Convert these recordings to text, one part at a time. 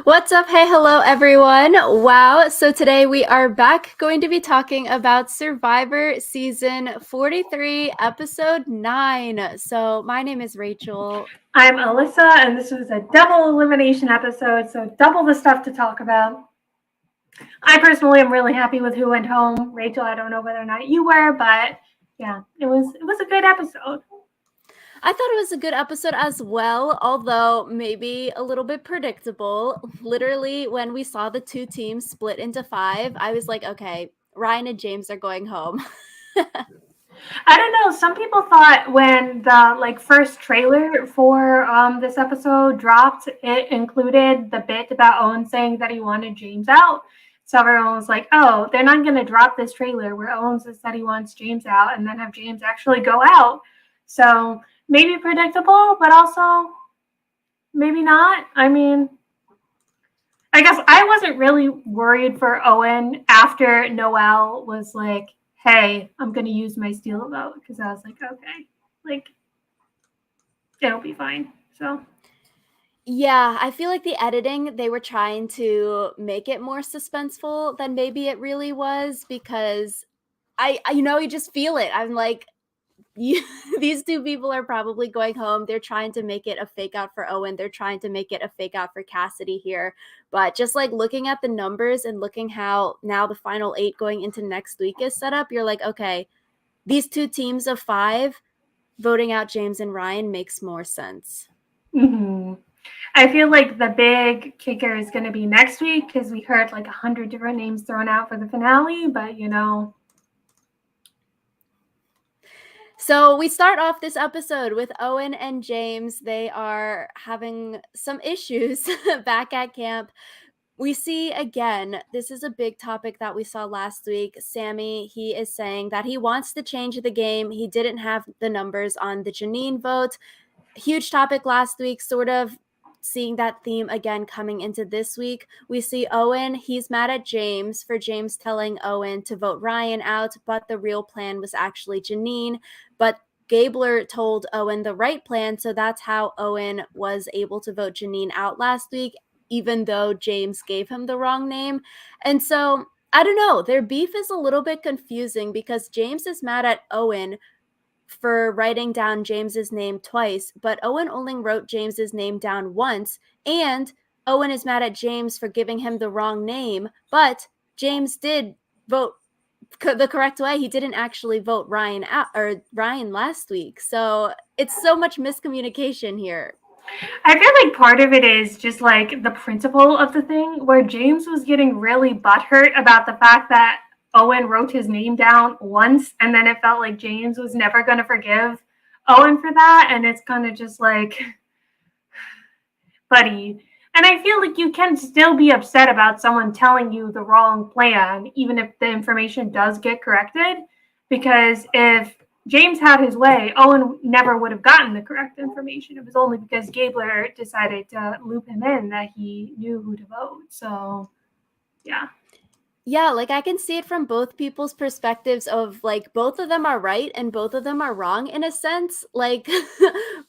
What's up? Hey, hello, everyone. Wow. So today we are back going to be talking about Survivor Season 43, Episode 9. So my name is Rachel. I'm Alyssa, and this was a double elimination episode, so double the stuff to talk about. I personally am really happy with who went home. Rachel, I don't know whether or not you were, but yeah, it was a good episode. I thought it was a good episode as well, although maybe a little bit predictable. Literally, when we saw the two teams split into five, I was like, okay, Ryan and James are going home. I don't know. Some people thought when the first trailer for this episode dropped, it included the bit about Owen saying that he wanted James out. So everyone was like, "Oh, they're not going to drop this trailer where Owen says that he wants James out, and then have James actually go out." So maybe predictable, but also maybe not. I mean, I guess I wasn't really worried for Owen after Noelle was like, "Hey, I'm going to use my steal vote," because I was like, okay, like it'll be fine. So Yeah, I feel like the editing, they were trying to make it more suspenseful than maybe it really was because you just feel it. I'm like, you, these two people are probably going home. They're trying to make it a fake out for Owen. They're trying to make it a fake out for Cassidy here. But just like looking at the numbers and looking how now the final 8 going into next week is set up, you're like, okay, these two teams of 5 voting out James and Ryan makes more sense. mm-hmm. I feel like the big kicker is going to be next week because we heard like 100 different names thrown out for the finale, but So we start off this episode with Owen and James. They are having some issues back at camp. We see again, this is a big topic that we saw last week. Sammy, he is saying that he wants to change the game. He didn't have the numbers on the Janine vote. Huge topic last week, sort of seeing that theme again coming into this week. We see Owen, he's mad at James for James telling Owen to vote Ryan out, but the real plan was actually Janine. But Gabler told Owen the right plan, so that's how Owen was able to vote Janine out last week, even though James gave him the wrong name. And so I don't know, their beef is a little bit confusing because James is mad at Owen for writing down James's name twice, but Owen only wrote James's name down once, and Owen is mad at James for giving him the wrong name, but James did vote the correct way. He didn't actually vote Ryan out or Ryan last week. So it's so much miscommunication here. I feel like part of it is just like the principle of the thing where James was getting really butthurt about the fact that Owen wrote his name down once and then it felt like James was never going to forgive Owen for that. And it's kind of just like, buddy. And I feel like you can still be upset about someone telling you the wrong plan, even if the information does get corrected. Because if James had his way, Owen never would have gotten the correct information. It was only because Gabler decided to loop him in that he knew who to vote. So, yeah. Yeah, like I can see it from both people's perspectives of like both of them are right and both of them are wrong in a sense. Like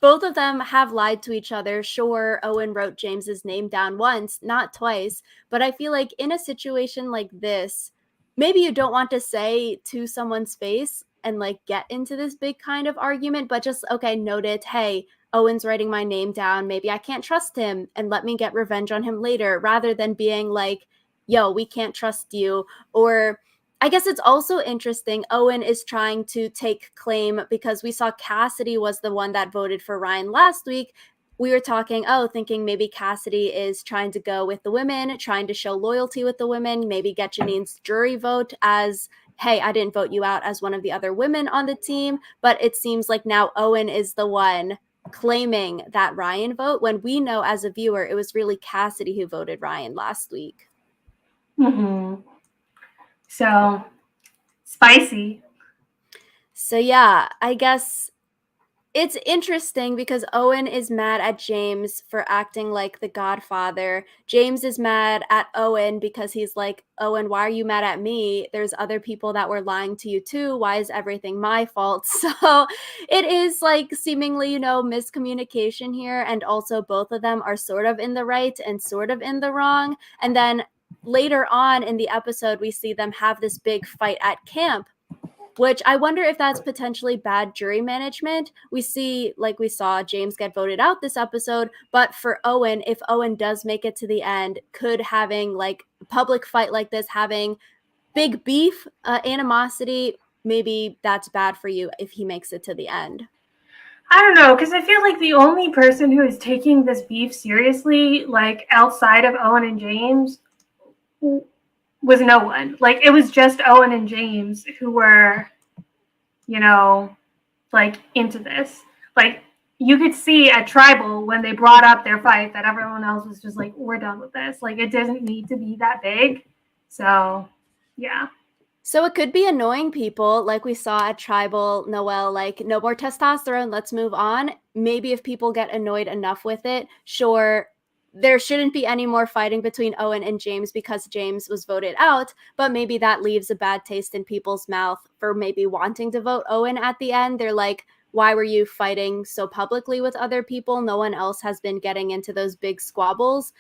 both of them have lied to each other. Sure, Owen wrote James's name down once, not twice, but I feel like in a situation like this, maybe you don't want to say to someone's face and like get into this big kind of argument, but just okay, note it. Hey, Owen's writing my name down. Maybe I can't trust him and let me get revenge on him later rather than being like yo, we can't trust you. Or I guess it's also interesting. Owen is trying to take claim because we saw Cassidy was the one that voted for Ryan last week. We were talking, thinking maybe Cassidy is trying to go with the women, trying to show loyalty with the women, maybe get Janine's jury vote as, hey, I didn't vote you out as one of the other women on the team. But it seems like now Owen is the one claiming that Ryan vote when we know as a viewer it was really Cassidy who voted Ryan last week. Mm-hmm. So, spicy. So yeah, I guess It's interesting because Owen is mad at James for acting like the godfather. James is mad at Owen because he's like, Owen, why are you mad at me? There's other people that were lying to you too. Why is everything my fault? So it is like seemingly, miscommunication here. And also, both of them are sort of in the right and sort of in the wrong. And then later on in the episode, we see them have this big fight at camp, which I wonder if that's potentially bad jury management. We see, like we saw, James get voted out this episode, but for Owen, if Owen does make it to the end, could having like a public fight like this, having big beef, animosity, maybe that's bad for you if he makes it to the end. I don't know, because I feel like the only person who is taking this beef seriously, like outside of Owen and James, was no one. Like, it was just Owen and James who were, you know, like into this. Like, you could see at Tribal when they brought up their fight that everyone else was just like, we're done with this. Like, it doesn't need to be that big. So, yeah. So it could be annoying people, like we saw at Tribal Noel, like, no more testosterone, let's move on. Maybe if people get annoyed enough with it, sure, there shouldn't be any more fighting between Owen and James because James was voted out, but maybe that leaves a bad taste in people's mouth for maybe wanting to vote Owen at the end. They're like, why were you fighting so publicly with other people? No one else has been getting into those big squabbles.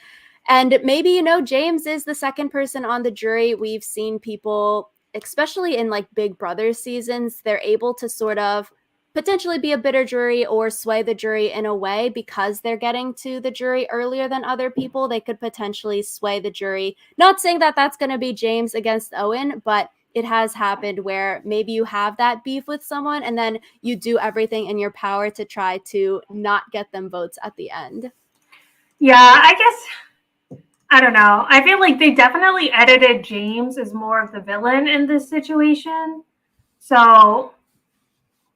And maybe, James is the second person on the jury. We've seen people, especially in like Big Brother seasons, they're able to sort of potentially be a bitter jury or sway the jury in a way because they're getting to the jury earlier than other people. They could potentially sway the jury. Not saying that that's going to be James against Owen, but it has happened where maybe you have that beef with someone and then you do everything in your power to try to not get them votes at the end. Yeah, I guess, I don't know. I feel like they definitely edited James as more of the villain in this situation. So,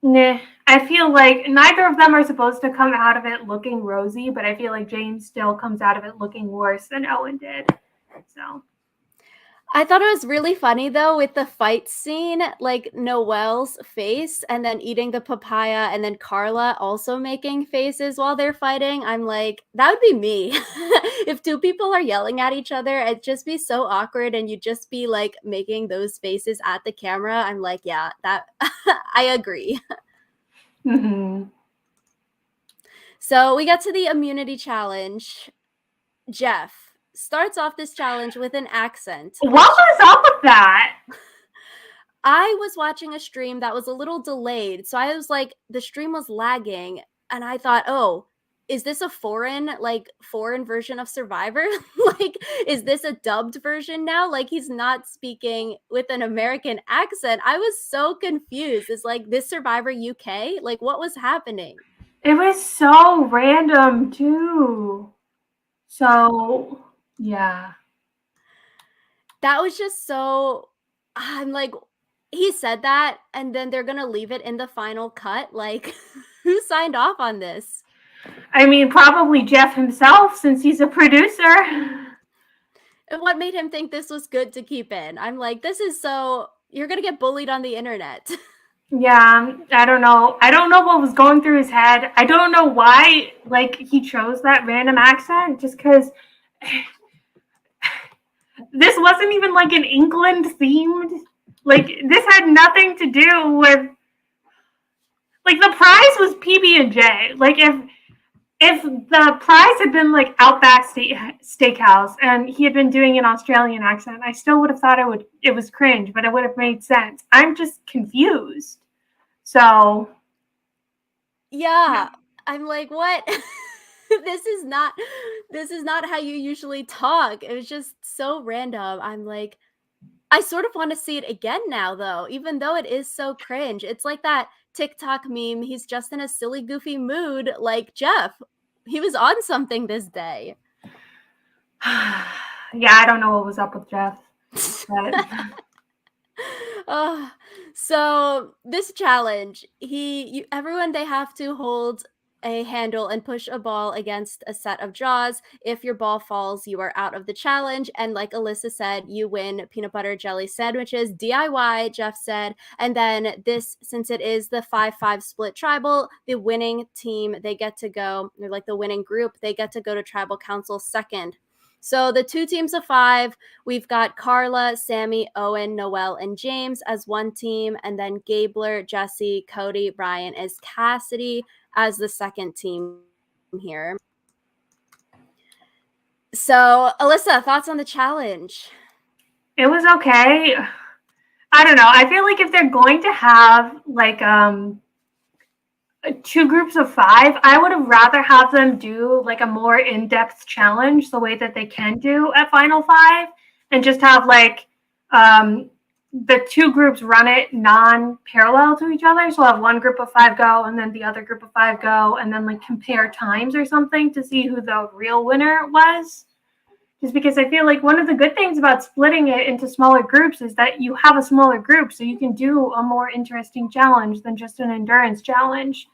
nah, I feel like neither of them are supposed to come out of it looking rosy, but I feel like James still comes out of it looking worse than Owen did. So, I thought it was really funny though with the fight scene, like Noelle's face and then eating the papaya and then Carla also making faces while they're fighting. I'm like, that would be me. If two people are yelling at each other, it'd just be so awkward and you'd just be like making those faces at the camera. I'm like, yeah, that I agree. mm-hmm. So we get to the immunity challenge. Jeff starts off this challenge with an accent, What which was up with that? I was watching a stream that was a little delayed. So I was like, the stream was lagging. And I thought, oh, is this a foreign version of Survivor? Like, is this a dubbed version now? Like, he's not speaking with an American accent. I was so confused. It's like, this Survivor UK? Like, what was happening? It was so random, too. So, yeah. That was just so. I'm like, he said that, and then they're going to leave it in the final cut. Like, who signed off on this? I mean, probably Jeff himself, since he's a producer. And what made him think this was good to keep in? I'm like, this is so. You're going to get bullied on the internet. Yeah, I don't know. I don't know what was going through his head. I don't know why, like, he chose that random accent, just because this wasn't even like an England themed. Like, this had nothing to do with. Like, the prize was PB&J. Like, if the prize had been like Outback Steakhouse and he had been doing an Australian accent, I still would have thought it was cringe, but it would have made sense. I'm just confused. So, Yeah, I'm like, what? this is not this is not how you usually talk. It was just so random. I'm like, I sort of want to see it again now though, even though it is so cringe. It's like that TikTok meme, he's just in a silly goofy mood like Jeff. He was on something this day. yeah, I don't know what was up with Jeff, but So this challenge, everyone they have to hold a handle and push a ball against a set of jaws. If your ball falls, you are out of the challenge. And like Alyssa said, you win peanut butter jelly sandwiches, DIY, Jeff said. And then this, since it is the 5-5 split tribal, the winning team, they get to go, or like the winning group, they get to go to tribal council second. So the 2 teams of 5, we've got Carla, Sammy, Owen, Noelle, and James as one team, and then Gabler, Jesse, Cody, Brian as Cassidy as the second team here. So, Alyssa, thoughts on the challenge? It was okay. I don't know. I feel like if they're going to have like 2 groups of 5, I would have rather have them do like a more in-depth challenge the way that they can do at Final 5, and just have like the 2 groups run it non-parallel to each other. So have one group of 5 go and then the other group of 5 go, and then like compare times or something to see who the real winner was. Just because I feel like one of the good things about splitting it into smaller groups is that you have a smaller group, so you can do a more interesting challenge than just an endurance challenge.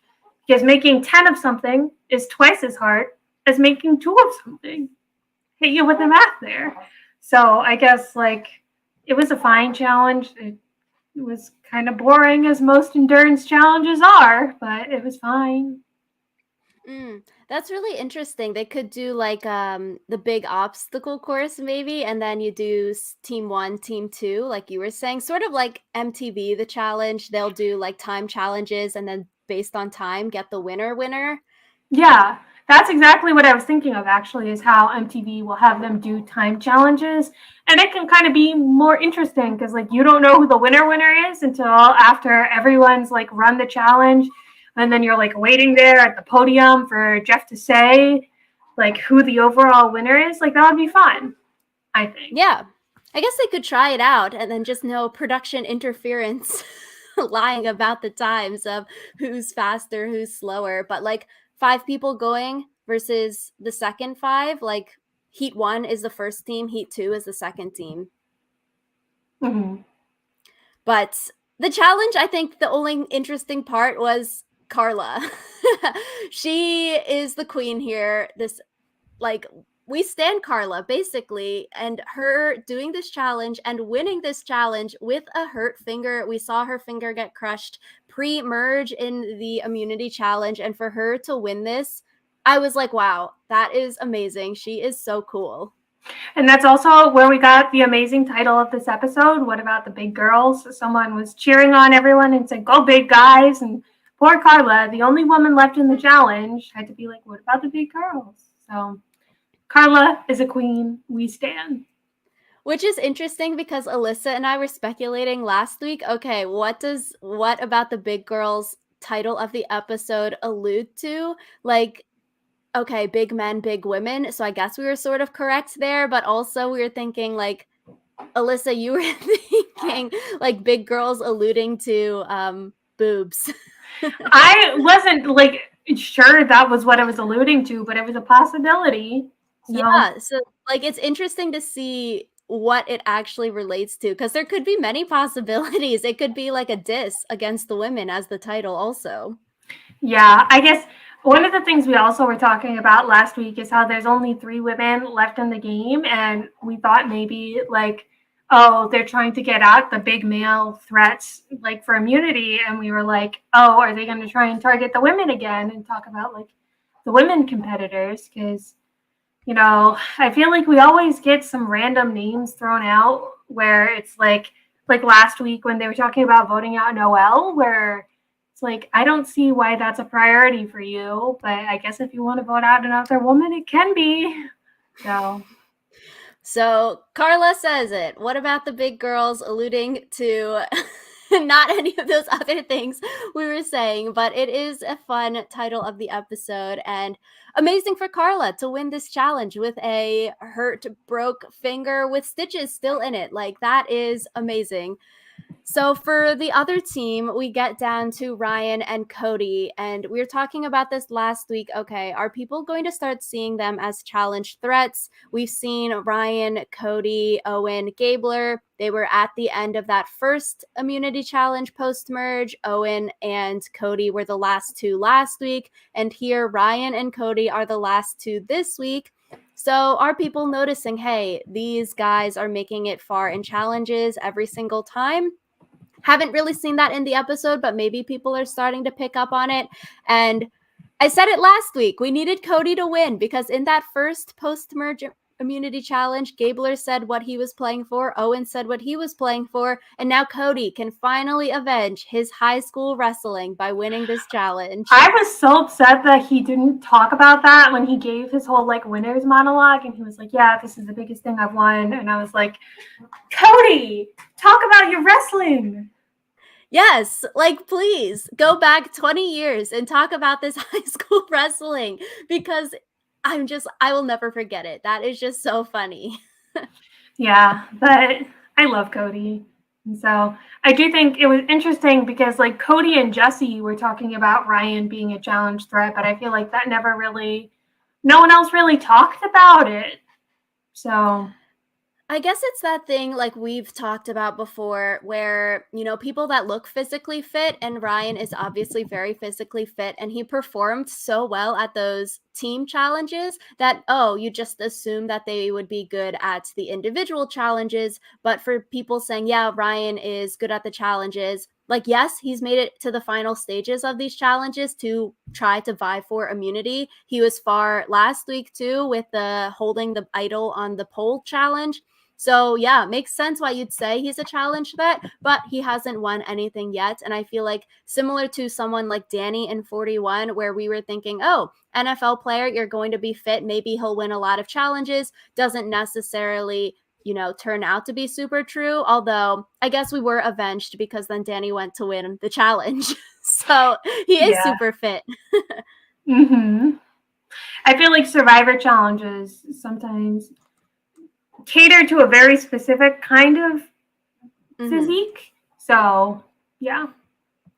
Because making 10 of something is twice as hard as making 2 of something. Hit you with the math there. So I guess like it was a fine challenge. It was kind of boring, as most endurance challenges are, but it was fine. That's really interesting. They could do like the big obstacle course maybe, and then you do team 1, team 2, like you were saying, sort of like MTV the challenge. They'll do like time challenges, and then based on time get the winner. Yeah, that's exactly what I was thinking of, actually, is how MTV will have them do time challenges. And it can kind of be more interesting because like you don't know who the winner is until after everyone's like run the challenge, and then you're like waiting there at the podium for Jeff to say like who the overall winner is. Like that would be fun, I think. Yeah. I guess they could try it out and then just no production interference lying about the times of who's faster, who's slower. But like 5 people going versus the second 5, like Heat 1 is the first team, Heat 2 is the second team. Mm-hmm. But the challenge, I think the only interesting part was Carla. She is the queen here. This, like, we stand Carla basically, and her doing this challenge and winning this challenge with a hurt finger. We saw her finger get crushed pre-merge in the immunity challenge, and for her to win this, I was like, wow, that is amazing. She is so cool. And that's also where we got the amazing title of this episode. What about the big girls? Someone was cheering on everyone and said, "Go big guys." And poor Carla, the only woman left in the challenge, had to be like, "What about the big girls?" So Carla is a queen. We stand. Which is interesting because Alyssa and I were speculating last week. Okay, what about the big girls title of the episode allude to? Like, okay, big men, big women. So I guess we were sort of correct there, but also we were thinking like, Alyssa, you were thinking like big girls alluding to boobs. I wasn't like sure that was what it was alluding to, but it was a possibility. So. Yeah, so like it's interesting to see what it actually relates to, because there could be many possibilities. It could be like a diss against the women as the title also. Yeah, I guess one of the things we also were talking about last week is how there's only 3 women left in the game, and we thought maybe like, oh, they're trying to get out the big male threats like for immunity, and we were like, oh, are they going to try and target the women again and talk about like the women competitors? Because I feel like we always get some random names thrown out where it's like last week when they were talking about voting out Noelle, where it's like, I don't see why that's a priority for you, but I guess if you want to vote out another woman, it can be. So Carla says it. What about the big girls, alluding to not any of those other things we were saying, but it is a fun title of the episode, and amazing for Carla to win this challenge with a hurt, broke finger with stitches still in it. Like, that is amazing. So for the other team, we get down to Ryan and Cody, and we were talking about this last week. Okay, are people going to start seeing them as challenge threats? We've seen Ryan, Cody, Owen, Gabler. They were at the end of that first immunity challenge post merge. Owen and Cody were the last two last week, and here Ryan and Cody are the last two this week. So are people noticing, hey, these guys are making it far in challenges every single time? Haven't really seen that in the episode, but maybe people are starting to pick up on it. And I said it last week. We needed Cody to win because in that first post-merge immunity challenge, Gabler said what he was playing for, Owen said what he was playing for, and now Cody can finally avenge his high school wrestling by winning this challenge. I was so upset that he didn't talk about that when he gave his whole like winners monologue, and he was like, yeah, this is the biggest thing I've won. And I was like, Cody, talk about your wrestling. Yes, like please go back 20 years and talk about this high school wrestling because I will never forget it. That is just so funny. Yeah, but I love Cody. And so I do think it was interesting because like Cody and Jesse were talking about Ryan being a challenge threat, but I feel like that never really, no one else really talked about it. So I guess it's that thing like we've talked about before where, people that look physically fit, and Ryan is obviously very physically fit, and he performed so well at those team challenges that, oh, you just assume that they would be good at the individual challenges. But for people saying, yeah, Ryan is good at the challenges, like, yes, he's made it to the final stages of these challenges to try to vie for immunity. He was far last week too with the holding the idol on the pole challenge. So yeah, makes sense why you'd say he's a challenge threat, but he hasn't won anything yet. And I feel like similar to someone like Danny in 41, where we were thinking, oh, NFL player, you're going to be fit. Maybe he'll win a lot of challenges. Doesn't necessarily, turn out to be super true. Although I guess we were avenged because then Danny went to win the challenge. So he is yeah. super fit. Mm-hmm. I feel like Survivor challenges sometimes cater to a very specific kind of physique. So, yeah.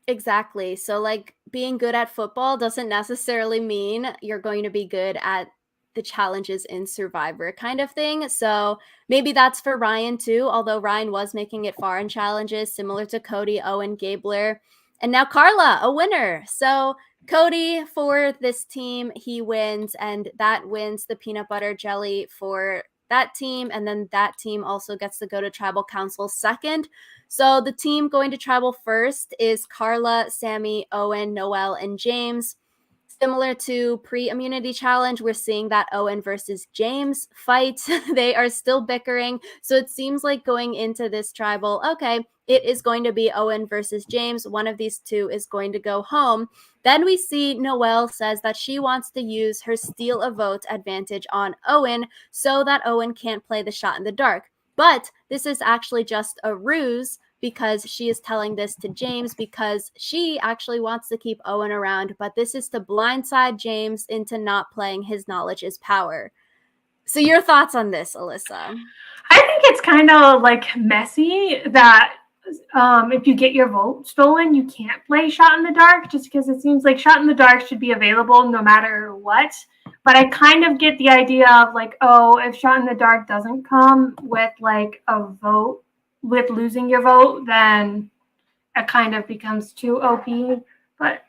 Exactly. So, like, being good at football doesn't necessarily mean you're going to be good at the challenges in Survivor kind of thing. So, maybe that's for Ryan too, although Ryan was making it far in challenges, similar to Cody, Owen, Gabler. And now Carla, a winner. So, Cody for this team, he wins, and that wins the peanut butter jelly for that team. And then that team also gets to go to tribal council second. So the team going to tribal first is Carla, Sammy, Owen, Noel, and James. Similar to pre-immunity challenge, we're seeing that Owen versus James fight. They are still bickering. So it seems like going into this tribal, okay, it is going to be Owen versus James. One of these two is going to go home. Then we see Noelle says that she wants to use her steal a vote advantage on Owen so that Owen can't play the shot in the dark. But this is actually just a ruse because she is telling this to James because she actually wants to keep Owen around, but this is to blindside James into not playing his knowledge is power. So your thoughts on this, Alyssa? I think it's kind of like messy that if you get your vote stolen, you can't play Shot in the Dark just because it seems like Shot in the Dark should be available no matter what. But I kind of get the idea of like, oh, if Shot in the Dark doesn't come with like a vote, with losing your vote, then it kind of becomes too OP. But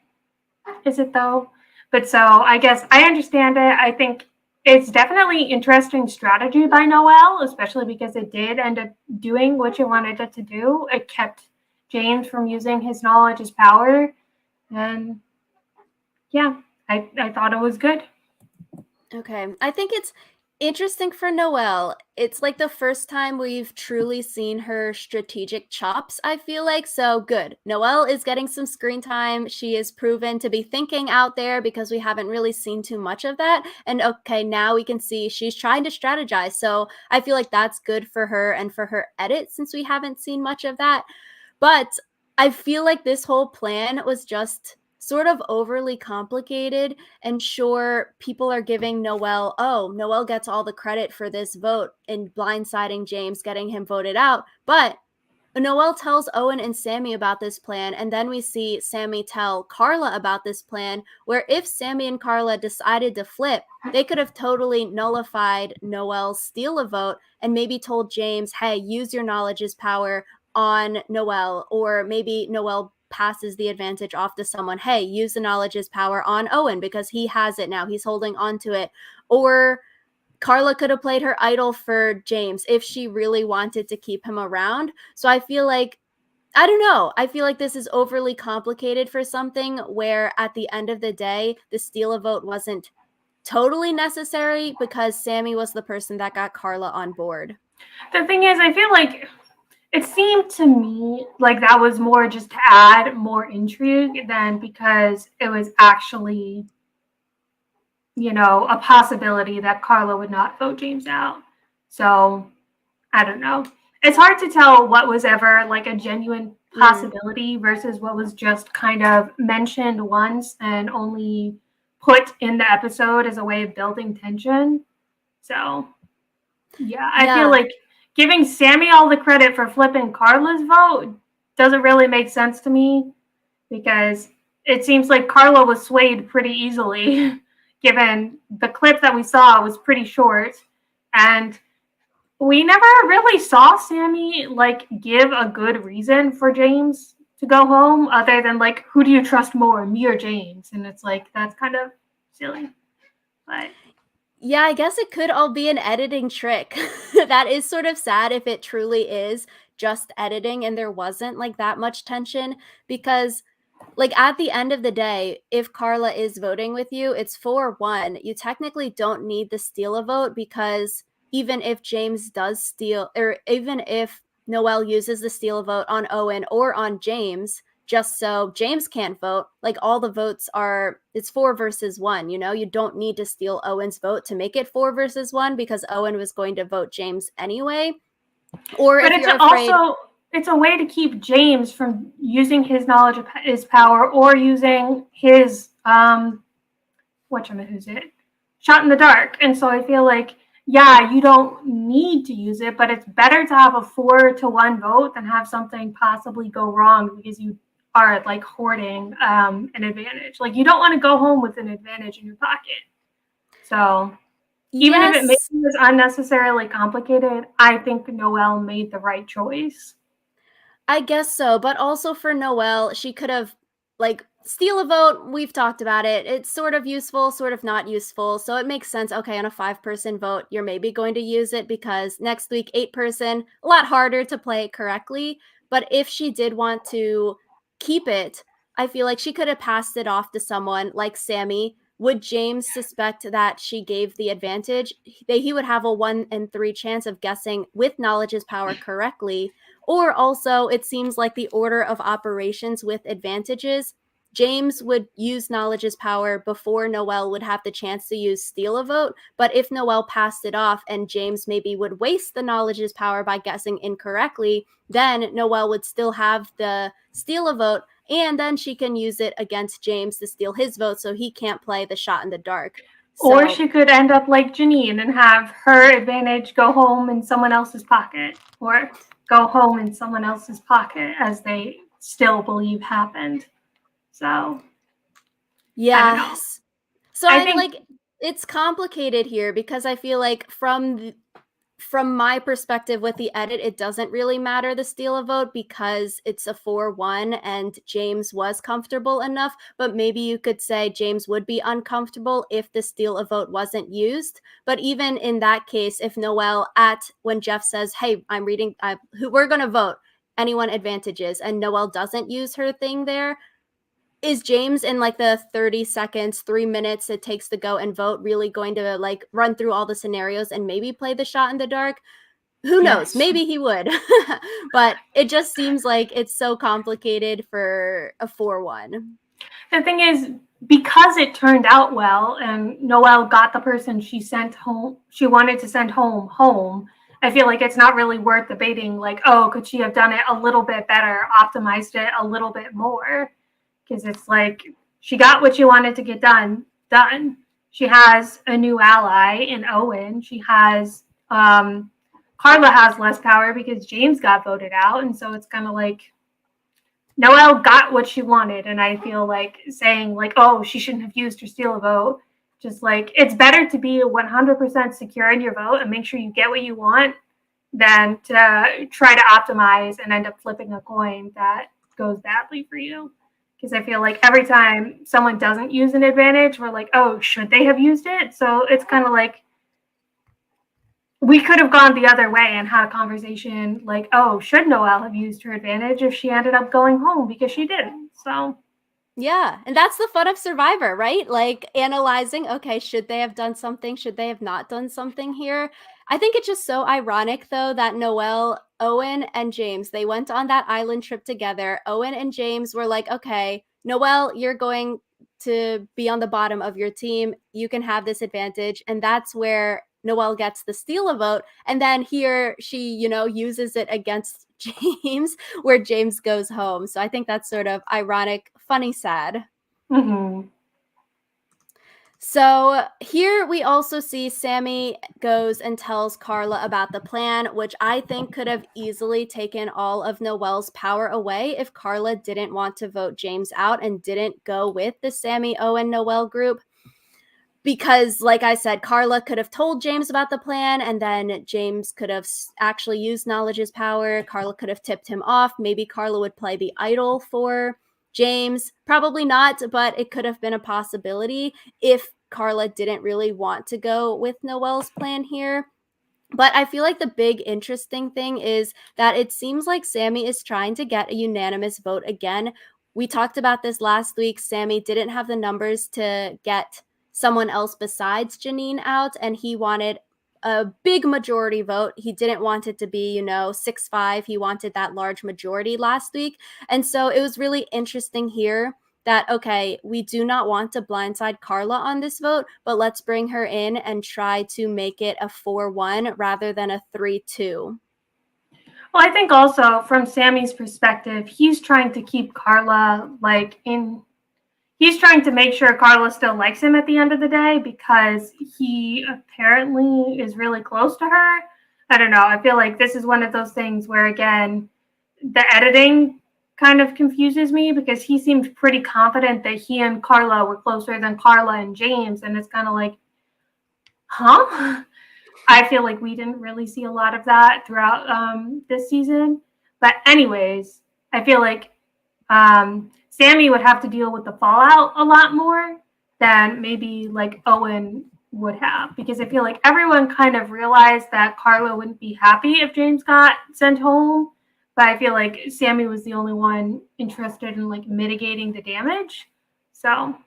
is it though? But so I guess I understand it. I think it's definitely interesting strategy by Noel, especially because it did end up doing what you wanted it to do. It kept James from using his knowledge as power. And yeah, I thought it was good. Okay. I think it's interesting for Noelle. It's like the first time we've truly seen her strategic chops, I feel like. So good. Noelle is getting some screen time. She is proven to be thinking out there because we haven't really seen too much of that. And okay, now we can see she's trying to strategize. So I feel like that's good for her and for her edit since we haven't seen much of that. But I feel like this whole plan was just sort of overly complicated. And sure, people are giving Noelle, oh, Noelle gets all the credit for this vote in blindsiding James, getting him voted out. But Noelle tells Owen and Sammy about this plan, and then we see Sammy tell Carla about this plan, where if Sammy and Carla decided to flip, they could have totally nullified Noelle's steal a vote and maybe told James, hey, use your knowledge as power on Noelle, or maybe Noelle passes the advantage off to someone, hey, use the knowledge as power on Owen because he has it now, he's holding on to it. Or Carla could have played her idol for James if she really wanted to keep him around. So I feel like, I don't know. I feel like this is overly complicated for something where at the end of the day, the steal a vote wasn't totally necessary because Sammy was the person that got Carla on board. The thing is, I feel like it seemed to me like that was more just to add more intrigue than because it was actually, a possibility that Carla would not vote James out. So I don't know. It's hard to tell what was ever like a genuine possibility versus what was just kind of mentioned once and only put in the episode as a way of building tension. So, yeah, I feel like giving Sammy all the credit for flipping Carla's vote doesn't really make sense to me because it seems like Carla was swayed pretty easily given the clip that we saw was pretty short and we never really saw Sammy like give a good reason for James to go home other than like who do you trust more, me or James? And it's like that's kind of silly. But yeah, I guess it could all be an editing trick. That is sort of sad if it truly is just editing and there wasn't like that much tension because like at the end of the day, if Carla is voting with you, it's 4-1. You technically don't need the steal a vote because even if James does steal, or even if Noelle uses the steal a vote on Owen or on James, just so James can't vote, like all the votes are, it's 4 versus 1, you don't need to steal Owen's vote to make it 4 versus 1 because Owen was going to vote James anyway. Or but if it's you're afraid, also it's a way to keep James from using his knowledge of his power or using his who's it shot in the dark. And so I feel like yeah, you don't need to use it, but it's better to have a 4-1 vote than have something possibly go wrong because you are like hoarding an advantage. Like you don't want to go home with an advantage in your pocket. So even if it yes, was unnecessarily complicated, I think Noelle made the right choice. I guess so, but also for Noelle, she could have like steal a vote. We've talked about it. It's sort of useful, sort of not useful. So it makes sense. Okay, on a 5-person vote, you're maybe going to use it because next week 8-person, a lot harder to play it correctly. But if she did want to keep it, I feel like she could have passed it off to someone like Sammy. Would James suspect that she gave the advantage? He would have a 1 in 3 chance of guessing with knowledge's power correctly. Or also, it seems like the order of operations with advantages. James would use knowledge's power before Noelle would have the chance to use steal a vote. But if Noelle passed it off and James maybe would waste the knowledge's power by guessing incorrectly, then Noelle would still have the steal a vote, and then she can use it against James to steal his vote so he can't play the shot in the dark. Or So she could end up like Janine and have her advantage go home in someone else's pocket, or go home in someone else's pocket as they still believe happened. So I don't know. yes. So I I think like it's complicated here because I feel like from my perspective with the edit, it doesn't really matter the steal a vote because it's a 4-1 and James was comfortable enough. But maybe you could say James would be uncomfortable if the steal a vote wasn't used. But even in that case, if Noelle when Jeff says, hey, we're going to vote, anyone advantages, and Noelle doesn't use her thing there, is James in like the 30 seconds, 3 minutes it takes to go and vote really going to like run through all the scenarios and maybe play the shot in the dark? Who knows? yes. Maybe he would. But it just seems like it's so complicated for a 4-1. The thing is, because it turned out well and Noelle got the person she wanted to send home, I feel like it's not really worth debating, like, oh, could she have done it a little bit better, optimized it a little bit more? Because it's like she got what she wanted to get done. She has a new ally in Owen. She has Carla has less power because James got voted out, and so it's kind of like Noelle got what she wanted, and I feel like saying like, oh, she shouldn't have used her steal a vote. Just like it's better to be 100% secure in your vote and make sure you get what you want than to try to optimize and end up flipping a coin that goes badly for you. Because I feel like every time someone doesn't use an advantage, we're like, oh, should they have used it? So it's kind of like we could have gone the other way and had a conversation like, oh, should Noelle have used her advantage if she ended up going home because she didn't? So Yeah, and that's the fun of Survivor, right? Like analyzing, okay, should they have done something? Should they have not done something here? I think it's just so ironic though that Noelle, Owen, and James, they went on that island trip together. Owen and James were like, okay, Noelle, you're going to be on the bottom of your team. You can have this advantage. And that's where Noelle gets the steal a vote. And then here she, uses it against James where James goes home. So I think that's sort of ironic, funny, sad. mm-hmm. So here we also see Sammy goes and tells Carla about the plan, which I think could have easily taken all of Noelle's power away if Carla didn't want to vote James out and didn't go with the Sammy, Owen, Noelle group. Because, like I said, Carla could have told James about the plan, and then James could have actually used knowledge's power. Carla could have tipped him off. Maybe Carla would play the idol for James. Probably not, but it could have been a possibility if Carla didn't really want to go with Noelle's plan here. But I feel like the big interesting thing is that it seems like Sammy is trying to get a unanimous vote again. We talked about this last week. Sammy didn't have the numbers to get someone else besides Janine out, and he wanted a big majority vote. He didn't want it to be, 6-5. He wanted that large majority last week. And so it was really interesting here that, okay, we do not want to blindside Carla on this vote, but let's bring her in and try to make it a 4-1 rather than a 3-2. Well, I think also from Sammy's perspective, he's trying to keep Carla he's trying to make sure Carla still likes him at the end of the day because he apparently is really close to her. I don't know. I feel like this is one of those things where, again, the editing kind of confuses me because he seemed pretty confident that he and Carla were closer than Carla and James. And it's kind of like, huh? I feel like we didn't really see a lot of that throughout this season. But anyways, I feel like Sammy would have to deal with the fallout a lot more than maybe like Owen would have, because I feel like everyone kind of realized that Carla wouldn't be happy if James got sent home. But I feel like Sammy was the only one interested in like mitigating the damage. So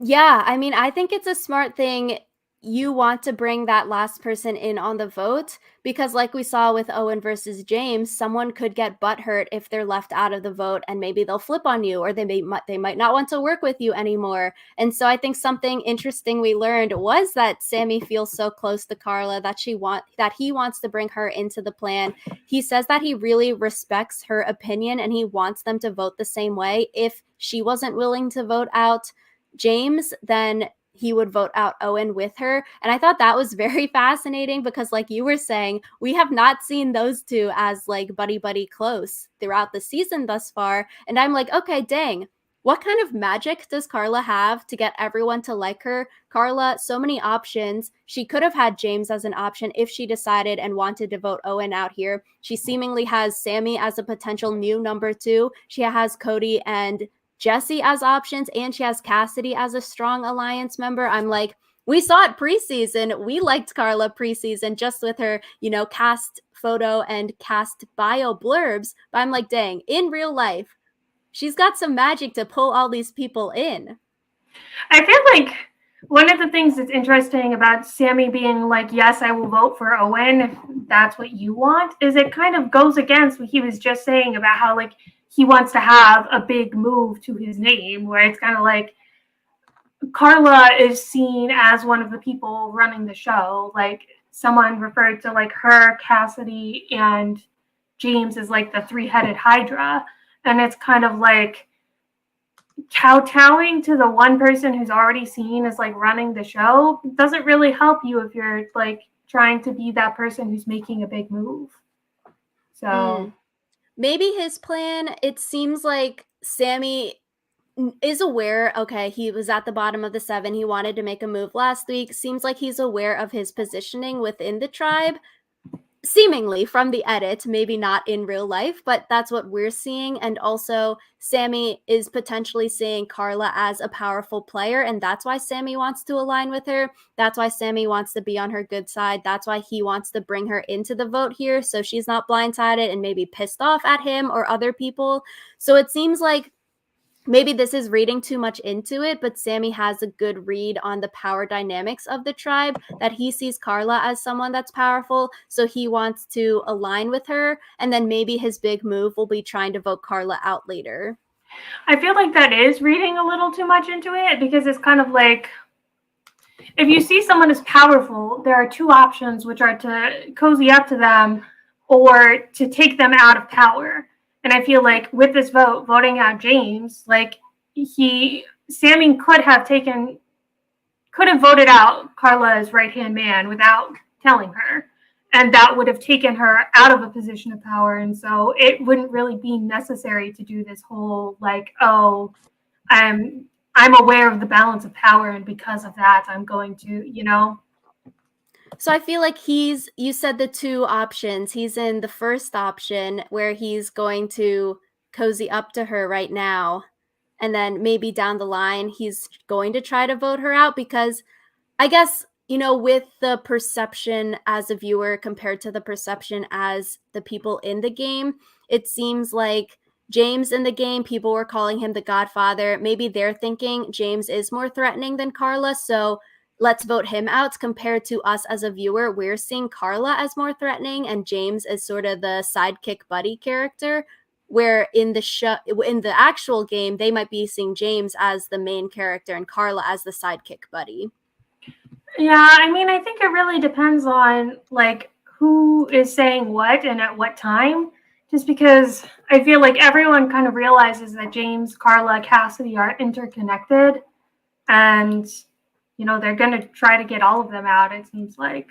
Yeah, I mean, I think it's a smart thing. You want to bring that last person in on the vote because, like we saw with Owen versus James, someone could get butthurt if they're left out of the vote, and maybe they'll flip on you, or they might not want to work with you anymore. And so, I think something interesting we learned was that Sammy feels so close to Carla that he wants to bring her into the plan. He says that he really respects her opinion and he wants them to vote the same way. If she wasn't willing to vote out James, then he would vote out Owen with her. And I thought that was very fascinating because, like you were saying, we have not seen those two as like buddy close throughout the season thus far. And I'm like, okay, dang, what kind of magic does Carla have to get everyone to like her? Carla, so many options. She could have had James as an option if she decided and wanted to vote Owen out here. She seemingly has Sammy as a potential new number 2. She has Cody and Jesse as options, and she has Cassidy as a strong alliance member. I'm like, we saw it preseason. We liked Carla preseason just with her, cast photo and cast bio blurbs. But I'm like, dang, in real life, she's got some magic to pull all these people in. I feel like one of the things that's interesting about Sammy being like, yes, I will vote for Owen if that's what you want, is it kind of goes against what he was just saying about how like he wants to have a big move to his name, where it's kind of like Carla is seen as one of the people running the show. Like someone referred to like her, Cassidy, and James as like the three-headed Hydra. And it's kind of like kowtowing to the one person who's already seen as like running the show doesn't really help you if you're like trying to be that person who's making a big move. So Maybe his plan, it seems like Sammy is aware, okay, he was at the bottom of the 7, he wanted to make a move last week, seems like he's aware of his positioning within the tribe, seemingly from the edit, maybe not in real life, but that's what we're seeing. And also, Sammy is potentially seeing Carla as a powerful player, and that's why Sammy wants to align with her. That's why Sammy wants to be on her good side. That's why he wants to bring her into the vote here so she's not blindsided and maybe pissed off at him or other people. So it seems like maybe this is reading too much into it, but Sammy has a good read on the power dynamics of the tribe, that he sees Carla as someone that's powerful, so he wants to align with her, and then maybe his big move will be trying to vote Carla out later. I feel like that is reading a little too much into it, because it's kind of like, if you see someone as powerful, there are two options, which are to cozy up to them or to take them out of power. And I feel like with this vote, voting out James, like Sammy could have voted out Carla's right-hand man without telling her. And that would have taken her out of a position of power. And so it wouldn't really be necessary to do this whole like, oh, I'm aware of the balance of power, and because of that, I'm going to. So I feel like you said the two options. He's in the first option where he's going to cozy up to her right now. And then maybe down the line, he's going to try to vote her out because I guess, with the perception as a viewer compared to the perception as the people in the game, it seems like James in the game, people were calling him the Godfather. Maybe they're thinking James is more threatening than Carla, so let's vote him out. Compared to us as a viewer, we're seeing Carla as more threatening and James as sort of the sidekick buddy character, where in the actual game, they might be seeing James as the main character and Carla as the sidekick buddy. Yeah, I mean, I think it really depends on like who is saying what and at what time. Just because I feel like everyone kind of realizes that James, Carla, Cassidy are interconnected, and they're going to try to get all of them out, it seems like.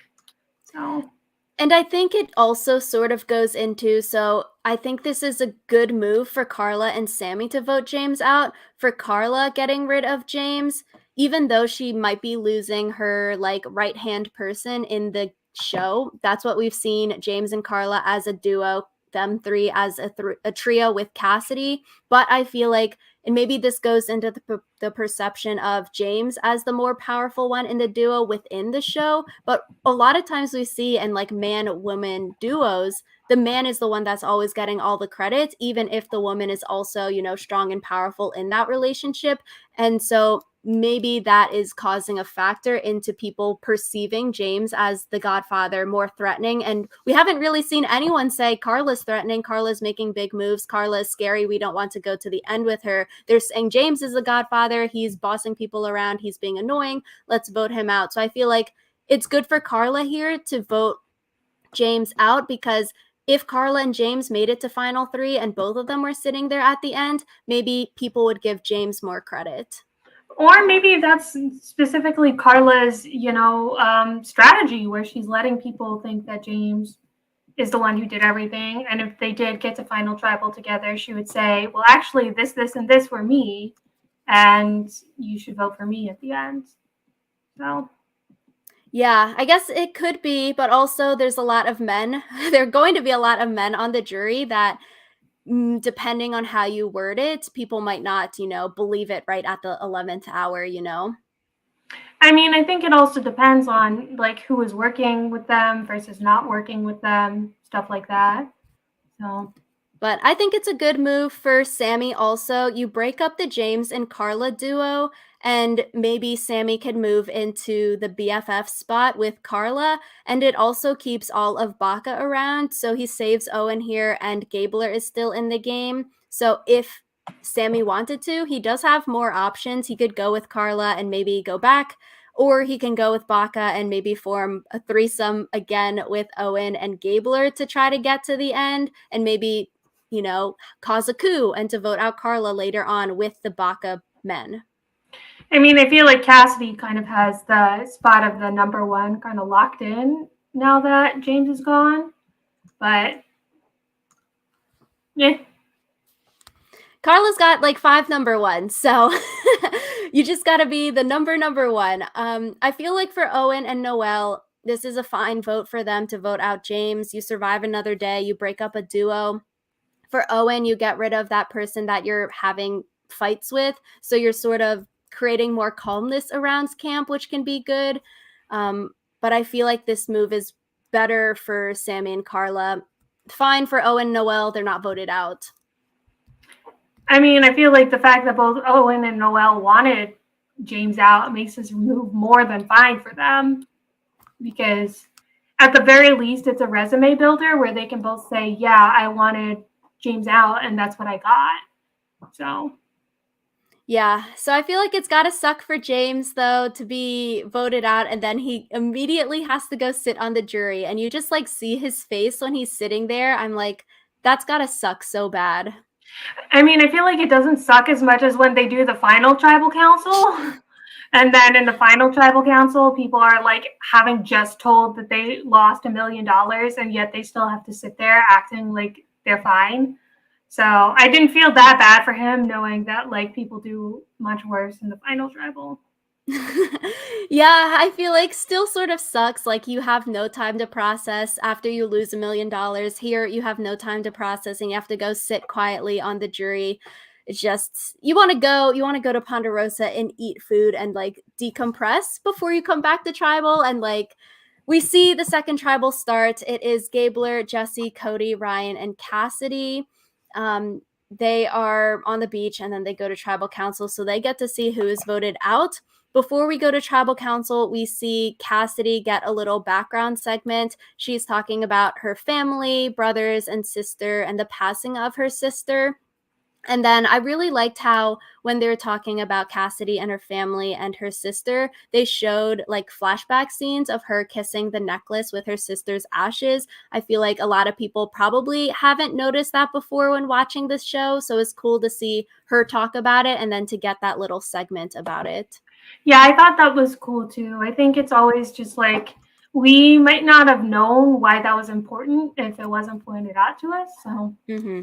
So. And I think it also sort of goes into, so I think this is a good move for Carla and Sammy to vote James out. For Carla getting rid of James, even though she might be losing her like right-hand person in the show, that's what we've seen, James and Carla as a duo, them three as a trio with Cassidy. But I feel like, and maybe this goes into the perception of James as the more powerful one in the duo within the show, but a lot of times we see in like man-woman duos, the man is the one that's always getting all the credit, even if the woman is also, strong and powerful in that relationship. And so maybe that is causing a factor into people perceiving James as the Godfather more threatening. And we haven't really seen anyone say Carla's threatening, Carla's making big moves, Carla's scary, we don't want to go to the end with her. They're saying James is the Godfather, he's bossing people around, he's being annoying, let's vote him out. So I feel like it's good for Carla here to vote James out, because if Carla and James made it to Final 3 and both of them were sitting there at the end, maybe people would give James more credit. Or maybe that's specifically Carla's, strategy, where she's letting people think that James is the one who did everything. And if they did get to Final Tribal together, she would say, well, actually, this, and this were me, and you should vote for me at the end. So. Yeah, I guess it could be, but also there's a lot of men. There are going to be a lot of men on the jury that, depending on how you word it, people might not, believe it right at the 11th hour, I mean, I think it also depends on like who is working with them versus not working with them, stuff like that. So. But I think it's a good move for Sammy also. You break up the James and Carla duo, and maybe Sammy can move into the BFF spot with Carla, and it also keeps all of Baka around, so he saves Owen here, and Gabler is still in the game. So if Sammy wanted to, he does have more options. He could go with Carla and maybe go back, or he can go with Baka and maybe form a threesome again with Owen and Gabler to try to get to the end, and maybe cause a coup and to vote out Carla later on with the Baka men. I mean, I feel like Cassidy kind of has the spot of the number one kind of locked in. now that James is gone. But yeah. Carla's got like 5 number ones, so you just gotta be the number one. I feel like for Owen and Noelle, this is a fine vote for them to vote out James. You survive another day, you break up a duo. For Owen, you get rid of that person that you're having fights with, so you're sort of creating more calmness around camp, which can be good. But I feel like this move is better for Sammy and Carla. Fine for Owen and Noelle, they're not voted out. I mean, I feel like the fact that both Owen and Noelle wanted James out makes this move more than fine for them, because at the very least, it's a resume builder where they can both say, "Yeah, I wanted James out, and that's what I got." So Yeah, so I feel like it's gotta suck for James, though, to be voted out, and then he immediately has to go sit on the jury, and you just, like, see his face when he's sitting there. I'm like, that's gotta suck so bad. I mean, I feel like it doesn't suck as much as when they do the final tribal council. And then in the final tribal council, people are like having just told that they lost $1 million, and yet they still have to sit there acting like they're fine. So I didn't feel that bad for him, knowing that like people do much worse in the final tribal. Yeah, I feel like still sort of sucks. Like you have no time to process after you lose $1 million. Here, you have no time to process, and you have to go sit quietly on the jury. It's just you want to go to Ponderosa and eat food and like decompress before you come back to tribal. And like we see the second tribal start. It is Gabler, Jesse, Cody, Ryan, and Cassidy. They are on the beach, and then they go to tribal council, so they get to see who is voted out. Before we go to tribal council, we see Cassidy get a little background segment. She's talking about her family, brothers, and sister, and the passing of her sister. And then I really liked how when they were talking about Cassidy and her family and her sister, they showed like flashback scenes of her kissing the necklace with her sister's ashes. I feel like a lot of people probably haven't noticed that before when watching this show. So it's cool to see her talk about it and then to get that little segment about it. Yeah, I thought that was cool too. I think it's always just like we might not have known why that was important if it wasn't pointed out to us. So Mm-hmm.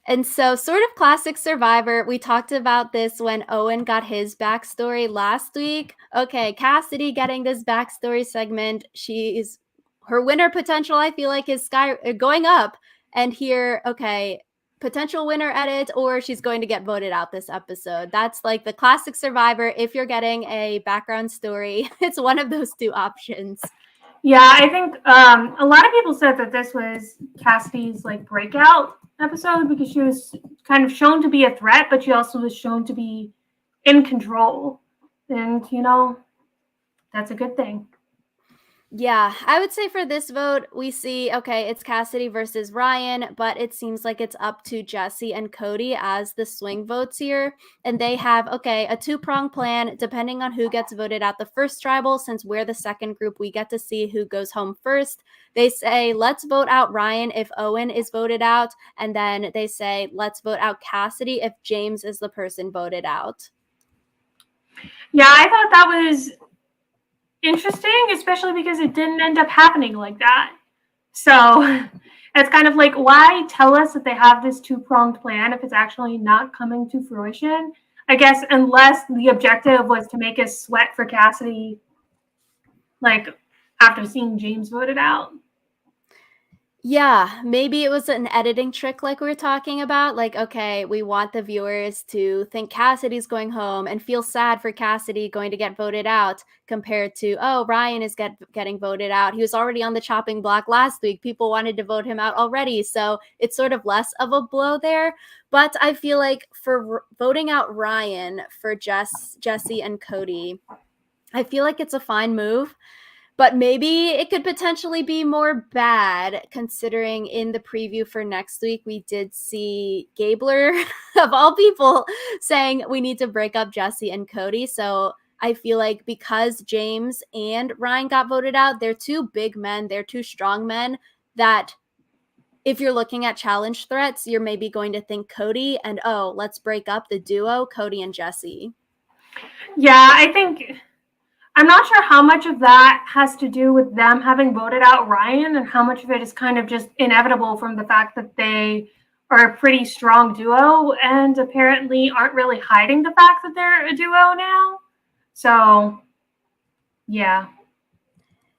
And so, sort of classic Survivor. We talked about this when Owen got his backstory last week. Okay, Cassidy getting this backstory segment. She's her winner potential, I feel like, is going up. And here, okay, potential winner edit, or she's going to get voted out this episode. That's like the classic Survivor. If you're getting a background story, it's one of those two options. yeah, I think a lot of people said that this was Cassidy's like breakout episode because she was kind of shown to be a threat, but she also was shown to be in control, and that's a good thing. Yeah, I would say for this vote, we see, okay, it's Cassidy versus Ryan, but it seems like it's up to Jesse and Cody as the swing votes here. And they have, okay, a two-prong plan depending on who gets voted out the first tribal. Since we're the second group, we get to see who goes home first. They say, let's vote out Ryan if Owen is voted out. And then they say, let's vote out Cassidy if James is the person voted out. Yeah, I thought that was interesting, especially because it didn't end up happening like that. So it's kind of like, why tell us that they have this two-pronged plan if it's actually not coming to fruition? I guess unless the objective was to make us sweat for Cassidy, like after seeing James voted out. Yeah, maybe it was an editing trick like we were talking about. Like, okay, we want the viewers to think Cassidy's going home and feel sad for Cassidy going to get voted out compared to, oh, Ryan is getting voted out. He was already on the chopping block last week. People wanted to vote him out already. So it's sort of less of a blow there. But I feel like for voting out Ryan for Jesse and Cody, I feel like it's a fine move. But maybe it could potentially be more bad, considering in the preview for next week, we did see Gabler, of all people, saying we need to break up Jesse and Cody. So I feel like because James and Ryan got voted out, they're two big men, they're two strong men that if you're looking at challenge threats, you're maybe going to think Cody and, oh, let's break up the duo, Cody and Jesse. Yeah, I think I'm not sure how much of that has to do with them having voted out Ryan and how much of it is kind of just inevitable from the fact that they are a pretty strong duo and apparently aren't really hiding the fact that they're a duo now. So, yeah.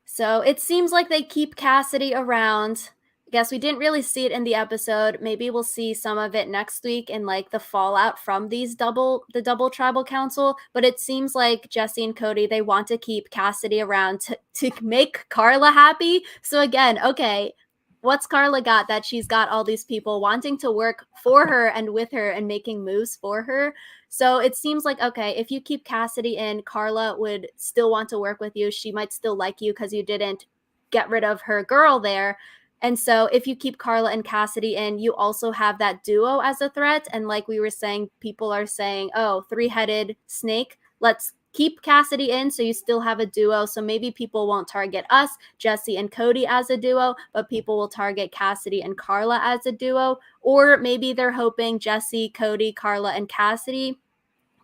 So it seems like they keep Cassidy around. I guess we didn't really see it in the episode. Maybe we'll see some of it next week in like the fallout from the double tribal council. But it seems like Jesse and Cody, they want to keep Cassidy around to make Carla happy. So again, okay, what's Carla got that she's got all these people wanting to work for her and with her and making moves for her? So it seems like, okay, if you keep Cassidy in, Carla would still want to work with you. She might still like you because you didn't get rid of her girl there. And so if you keep Carla and Cassidy in, you also have that duo as a threat. And like we were saying, people are saying, oh, three-headed snake. Let's keep Cassidy in so you still have a duo. So maybe people won't target us, Jesse and Cody as a duo, but people will target Cassidy and Carla as a duo. Or maybe they're hoping Jesse, Cody, Carla, and Cassidy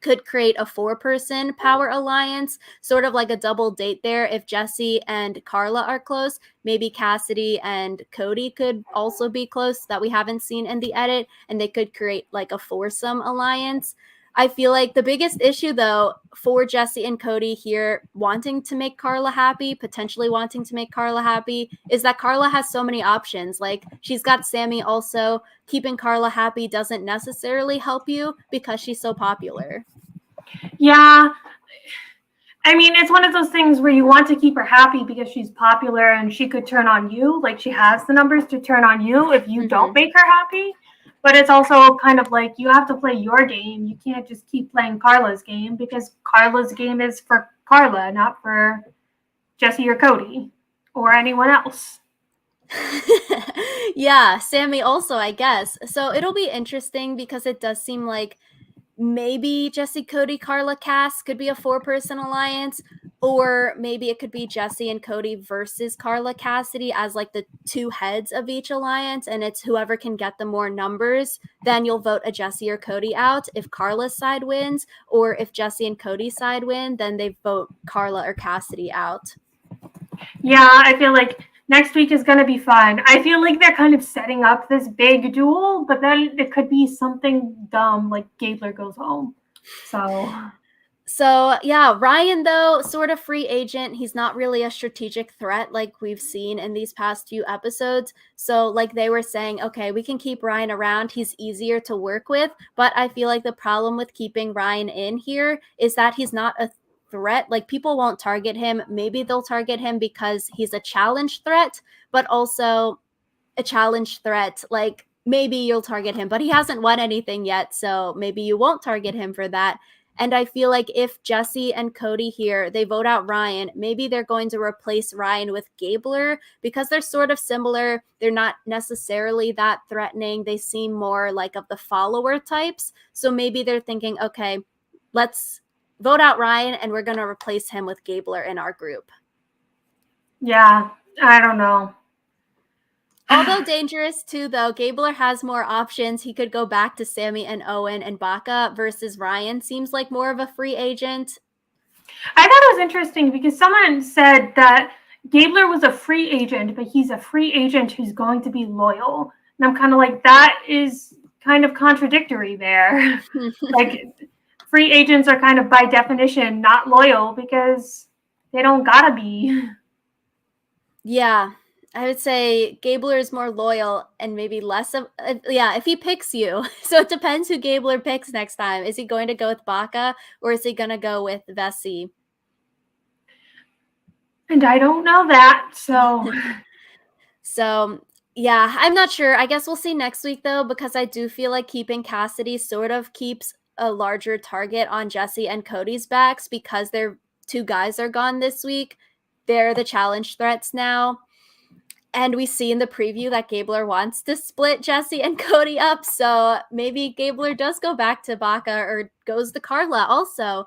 could create a 4-person power alliance, sort of like a double date there. If Jesse and Carla are close, maybe Cassidy and Cody could also be close that we haven't seen in the edit, and they could create like a foursome alliance. I feel like the biggest issue, though, for Jesse and Cody here wanting to make Carla happy, potentially wanting to make Carla happy, is that Carla has so many options. Like, she's got Sammy also. Keeping Carla happy doesn't necessarily help you because she's so popular. Yeah. I mean, it's one of those things where you want to keep her happy because she's popular and she could turn on you. Like, she has the numbers to turn on you if you don't make her happy. But it's also kind of like you have to play your game. You can't just keep playing Carla's game because Carla's game is for Carla, not for Jesse or Cody or anyone else. Yeah, Sammy also, I guess. So it'll be interesting because it does seem like maybe Jesse, Cody, Carla, Cass could be a 4-person alliance, or maybe it could be Jesse and Cody versus Carla, Cassidy as like the two heads of each alliance, and it's whoever can get the more numbers, then you'll vote a Jesse or Cody out if Carla's side wins, or if Jesse and Cody's side win, then they vote Carla or Cassidy out. Yeah, I feel like next week is going to be fun. I feel like they're kind of setting up this big duel, but then it could be something dumb like Gabler goes home. So, yeah, Ryan, though, sort of free agent. He's not really a strategic threat like we've seen in these past few episodes. So, like they were saying, okay, we can keep Ryan around. He's easier to work with. But I feel like the problem with keeping Ryan in here is that he's not a threat. Like, people won't target him. Maybe they'll target him because he's a challenge threat, but also a challenge threat. Like, maybe you'll target him, but he hasn't won anything yet. So, maybe you won't target him for that. And I feel like if Jesse and Cody here, they vote out Ryan, maybe they're going to replace Ryan with Gabler because they're sort of similar. They're not necessarily that threatening. They seem more like of the follower types. So maybe they're thinking, okay, let's vote out Ryan and we're going to replace him with Gabler in our group. Yeah, I don't know. Although dangerous too, though, Gabler has more options. He could go back to Sammy and Owen and Baca versus Ryan. Seems like more of a free agent. I thought it was interesting because someone said that Gabler was a free agent, but he's a free agent who's going to be loyal. And I'm kind of like, that is kind of contradictory there. Like, free agents are kind of by definition not loyal because they don't gotta be. Yeah, I would say Gabler is more loyal and maybe less of yeah, if he picks you. So it depends who Gabler picks next time. Is he going to go with Baca or is he going to go with Vessi? And I don't know that, so So, yeah, I'm not sure. I guess we'll see next week though because I do feel like keeping Cassidy sort of keeps a larger target on Jesse and Cody's backs because their two guys are gone this week. They're the challenge threats now. And we see in the preview that Gabler wants to split Jesse and Cody up. So maybe Gabler does go back to Baca or goes to Carla also.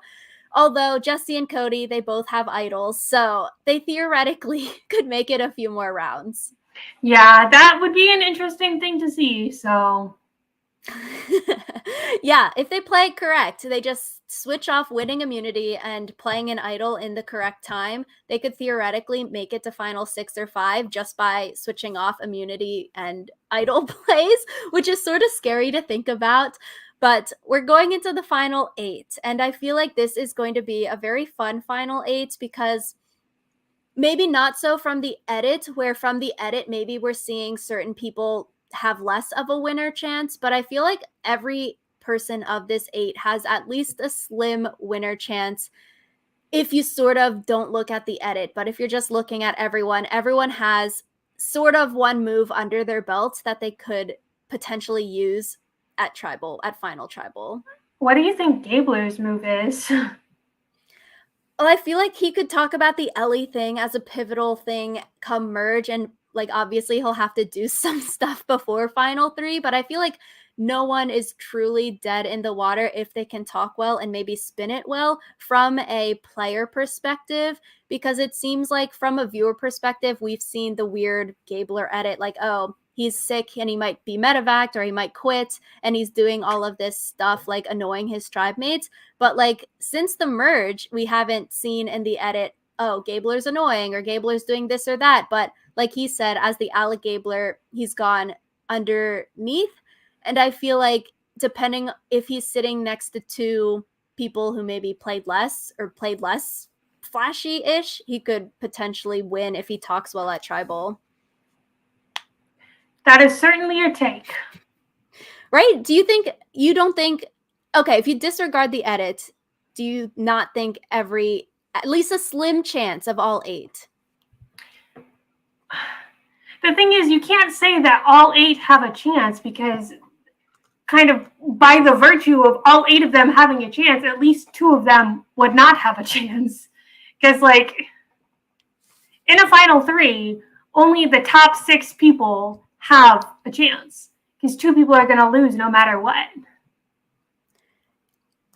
Although Jesse and Cody, they both have idols. So they theoretically could make it a few more rounds. yeah, that would be an interesting thing to see. So Yeah, if they play it correct, they just switch off winning immunity and playing an idol in the correct time. They could theoretically make it to final 6 or 5 just by switching off immunity and idol plays, which is sort of scary to think about. But we're going into the final 8, and I feel like this is going to be a very fun final 8 because maybe not so from the edit, where from the edit, maybe we're seeing certain people have less of a winner chance, but I feel like every person of this 8 has at least a slim winner chance if you sort of don't look at the edit. But if you're just looking at everyone, everyone has sort of one move under their belt that they could potentially use at tribal, at final tribal. What do you think Gabler's move is? Well, I feel like he could talk about the Ellie thing as a pivotal thing come merge, and like obviously he'll have to do some stuff before final 3, but I feel like no one is truly dead in the water if they can talk well and maybe spin it well from a player perspective, because it seems like from a viewer perspective we've seen the weird Gabler edit, like, oh, he's sick and he might be medevaced or he might quit, and he's doing all of this stuff like annoying his tribe mates. But like since the merge, we haven't seen in the edit, oh, Gabler's annoying or Gabler's doing this or that. But like he said, as the Alec Gabler, he's gone underneath. And I feel like depending if he's sitting next to two people who maybe played less or played less flashy ish, he could potentially win if he talks well at tribal. That is certainly your take. Right? You don't think, okay, if you disregard the edit, do you not think at least a slim chance of all 8? The thing is, you can't say that all 8 have a chance because kind of by the virtue of all 8 of them having a chance, at least 2 of them would not have a chance. Because like in a final 3, only the top 6 people have a chance. Because 2 people are going to lose no matter what.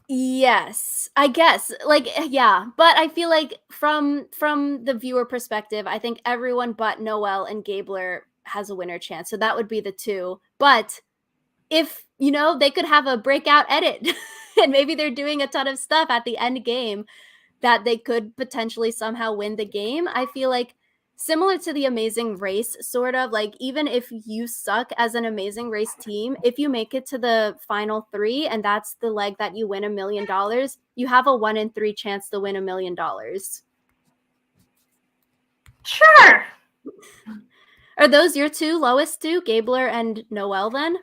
Yes, I guess. Like, yeah, but I feel like from the viewer perspective, I think everyone but Noel and Gabler has a winner chance. So that would be the 2. But if, they could have a breakout edit and maybe they're doing a ton of stuff at the end game that they could potentially somehow win the game. I feel like similar to the Amazing Race, sort of like even if you suck as an Amazing Race team, if you make it to the final 3 and that's the leg that you win $1 million, you have a 1 in 3 chance to win $1 million. Sure. Are those your 2 lowest 2, Gabler and Noel then?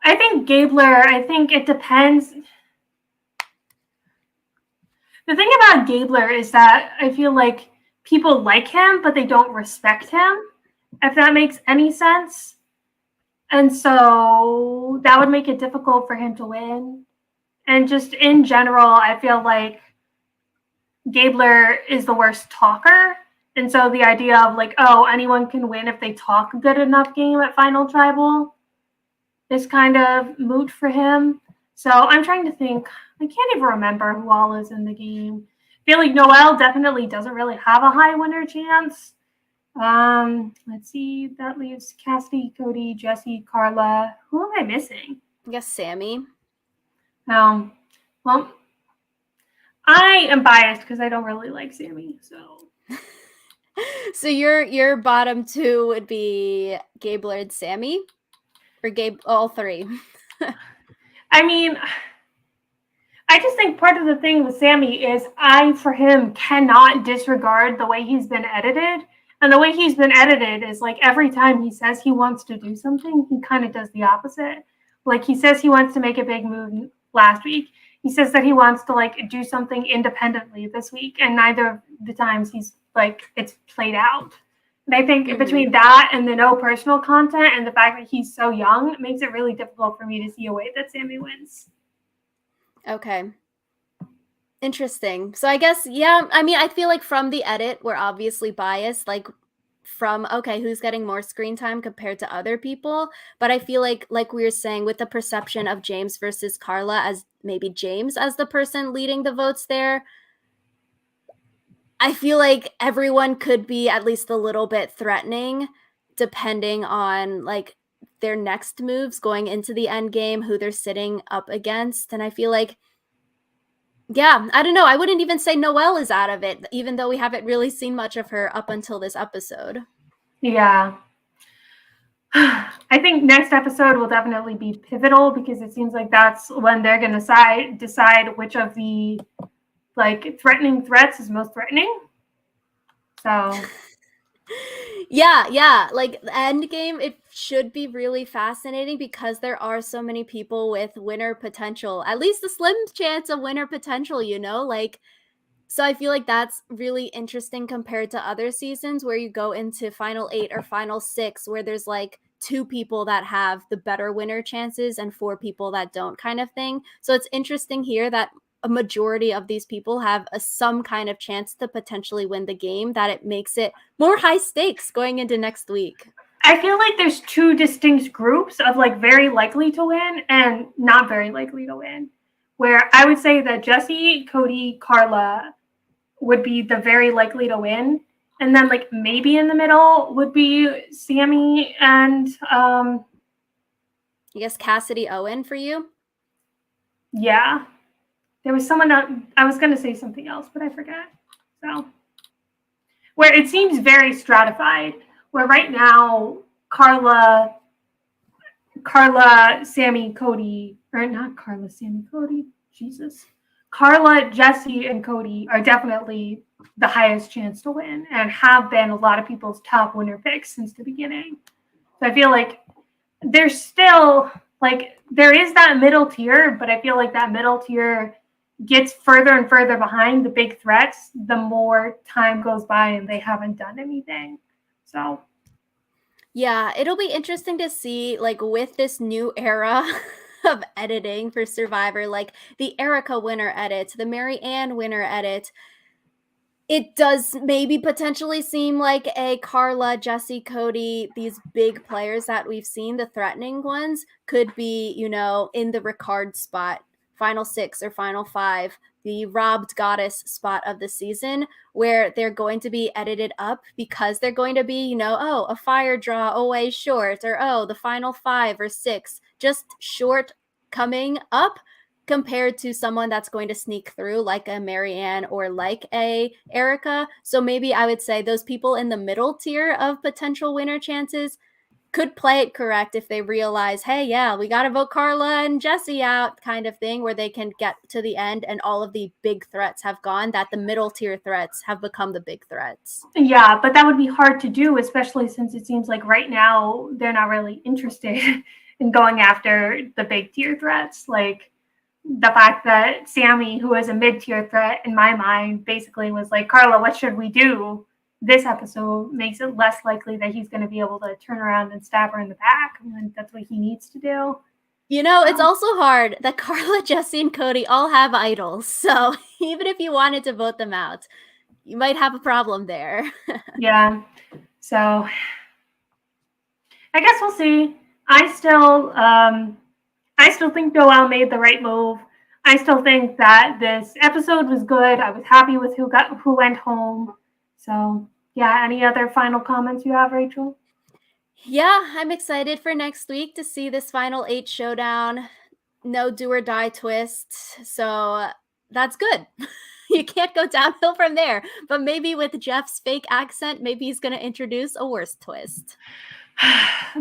I think Gabler, I think it depends. The thing about Gabler is that I feel like people like him, but they don't respect him, if that makes any sense. And so that would make it difficult for him to win. And just in general, I feel like Gabler is the worst talker. And so the idea of like, oh, anyone can win if they talk a good enough game at Final Tribal is kind of moot for him. So I'm trying to think. I can't even remember who all is in the game. I feel like Noel definitely doesn't really have a high winner chance. Let's see. That leaves Cassidy, Cody, Jesse, Carla. Who am I missing? I guess Sammy. Well, I am biased because I don't really like Sammy. So your bottom 2 would be Gabler and Sammy, or all 3? I mean, I just think part of the thing with Sammy is for him, cannot disregard the way he's been edited. And the way he's been edited is like every time he says he wants to do something, he kind of does the opposite. Like he says he wants to make a big move last week. He says that he wants to like do something independently this week. And neither of the times he's like, it's played out. And I think between that and the no personal content and the fact that he's so young, it makes it really difficult for me to see a way that Sammy wins. Okay. Interesting. So I guess, yeah, I mean, I feel like from the edit, we're obviously biased, like from, okay, who's getting more screen time compared to other people. But I feel like we were saying, with the perception of James versus Carla as maybe James as the person leading the votes there, I feel like everyone could be at least a little bit threatening depending on like their next moves going into the end game, who they're sitting up against. And I feel like, yeah, I don't know. I wouldn't even say Noelle is out of it, even though we haven't really seen much of her up until this episode. Yeah. I think next episode will definitely be pivotal because it seems like that's when they're going to decide which of the like threatening threats is most threatening. So yeah, like the end game, it should be really fascinating because there are so many people with winner potential, at least a slim chance of winner potential, like. So I feel like that's really interesting compared to other seasons where you go into final 8 or final 6 where there's like 2 people that have the better winner chances and 4 people that don't, kind of thing. So it's interesting here that a majority of these people have some kind of chance to potentially win the game, that it makes it more high stakes going into next week. I feel like there's 2 distinct groups of like very likely to win and not very likely to win. Where I would say that Jesse, Cody, Carla would be the very likely to win. And then like maybe in the middle would be Sammy and I guess Cassidy Owen for you. yeah. There was someone else, I was going to say something else, but I forgot. So, where it seems very stratified, where right now Carla, Sammy, Cody, or not Carla, Sammy, Cody, Jesus. Carla, Jesse, and Cody are definitely the highest chance to win and have been a lot of people's top winner picks since the beginning. So I feel like there's still, like, there is that middle tier, but I feel like that middle tier gets further and further behind the big threats the more time goes by and they haven't done anything. So Yeah, it'll be interesting to see, like, with this new era of editing for Survivor, like the Erica winner edit, the Mary Ann winner edit. It does maybe potentially seem like a Carla, Jesse, Cody, these big players that we've seen, the threatening ones, could be, in the Ricard spot, final 6 or final 5, the robbed goddess spot of the season, where they're going to be edited up because they're going to be, oh, a fire draw away short, or oh, the final 5 or 6, just short coming up, compared to someone that's going to sneak through like a Marianne or like a Erica. So maybe I would say those people in the middle tier of potential winner chances could play it correct if they realize, hey, yeah, we got to vote Carla and Jesse out, kind of thing, where they can get to the end and all of the big threats have gone, that the middle tier threats have become the big threats. yeah, but that would be hard to do, especially since it seems like right now they're not really interested in going after the big tier threats. Like the fact that Sammy, who is a mid-tier threat in my mind, basically was like, Carla, what should we do? This episode makes it less likely that he's going to be able to turn around and stab her in the back. I mean, that's what he needs to do. It's also hard that Carla, Jesse, and Cody all have idols. So even if you wanted to vote them out, you might have a problem there. Yeah. So I guess we'll see. I still think Noelle made the right move. I still think that this episode was good. I was happy with who went home. So yeah, any other final comments you have, Rachel? Yeah, I'm excited for next week to see this final 8 showdown. No do or die twist. So that's good. You can't go downhill from there. But maybe with Jeff's fake accent, maybe he's going to introduce a worse twist.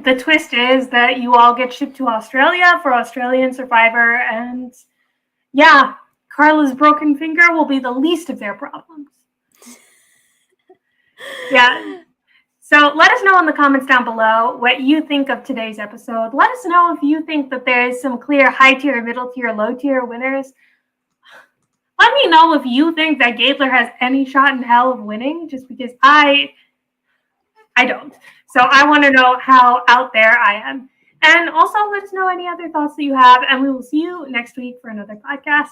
The twist is that you all get shipped to Australia for Australian Survivor, and yeah, Carla's broken finger will be the least of their problems. Yeah. So let us know in the comments down below what you think of today's episode. Let us know if you think that there is some clear high tier, middle tier, low tier winners. Let me know if you think that Gabler has any shot in hell of winning, just because I don't. So I want to know how out there I am. And also let us know any other thoughts that you have, and we will see you next week for another podcast.